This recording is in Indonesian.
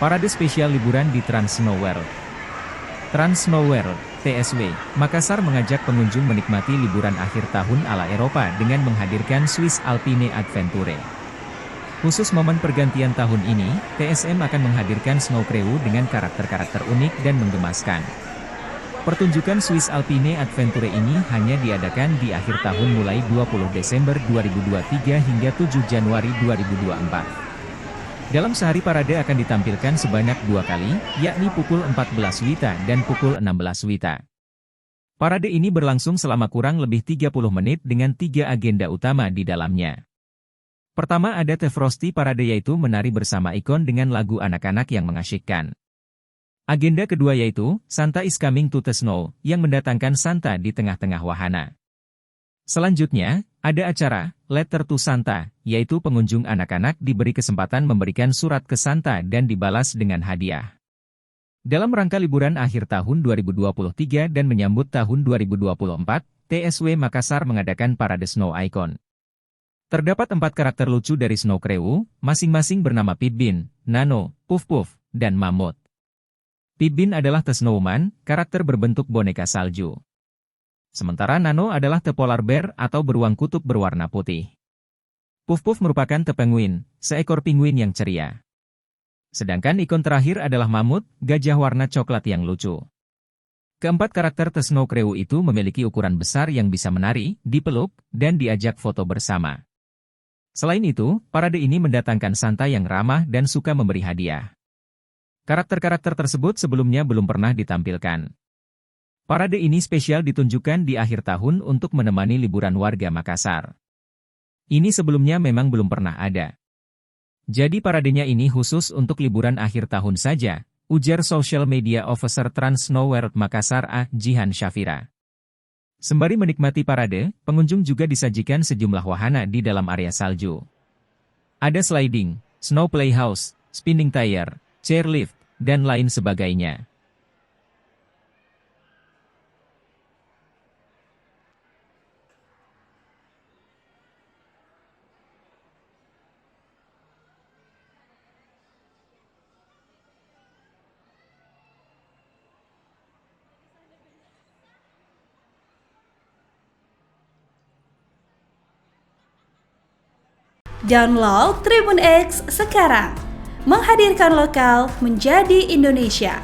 Parade spesial liburan di Trans Snow World. Trans Snow World, TSW, Makassar mengajak pengunjung menikmati liburan akhir tahun ala Eropa dengan menghadirkan Swiss Alpine Adventure. Khusus momen pergantian tahun ini, TSM akan menghadirkan Snow Crew dengan karakter-karakter unik dan menggemaskan. Pertunjukan Swiss Alpine Adventure ini hanya diadakan di akhir tahun mulai 20 Desember 2023 hingga 7 Januari 2024. Dalam sehari parade akan ditampilkan sebanyak 2 kali, yakni pukul 14 WITA dan pukul 16 WITA. Parade ini berlangsung selama kurang lebih 30 menit dengan 3 agenda utama di dalamnya. Pertama ada The Frosty Parade, yaitu menari bersama ikon dengan lagu anak-anak yang mengasyikkan. Agenda kedua yaitu Santa is Coming to the Snow, yang mendatangkan Santa di tengah-tengah wahana. Selanjutnya, ada acara Letter to Santa, yaitu pengunjung anak-anak diberi kesempatan memberikan surat ke Santa dan dibalas dengan hadiah. Dalam rangka liburan akhir tahun 2023 dan menyambut tahun 2024, TSW Makassar mengadakan Parade Snow Icon. Terdapat 4 karakter lucu dari Snow Crew, masing-masing bernama Pip-Bin, Nano, Puff-Puff, dan Mamut. Pip-Bin adalah The Snowman, karakter berbentuk boneka salju. Sementara Nano adalah The Polar Bear atau beruang kutub berwarna putih. Puff-Puff merupakan The Penguin, seekor penguin yang ceria. Sedangkan ikon terakhir adalah Mamut, gajah warna coklat yang lucu. Keempat karakter The Snow Crew itu memiliki ukuran besar yang bisa menari, dipeluk, dan diajak foto bersama. Selain itu, parade ini mendatangkan Santa yang ramah dan suka memberi hadiah. Karakter-karakter tersebut sebelumnya belum pernah ditampilkan. Parade ini spesial ditunjukkan di akhir tahun untuk menemani liburan warga Makassar. Ini sebelumnya memang belum pernah ada. Jadi paradenya ini khusus untuk liburan akhir tahun saja, ujar Social Media Officer Trans Snow World Makassar A. Jihan Syafira. Sembari menikmati parade, pengunjung juga disajikan sejumlah wahana di dalam area salju. Ada sliding, snow playhouse, spinning tire, chairlift, dan lain sebagainya. Download Tribun X sekarang, menghadirkan lokal menjadi Indonesia.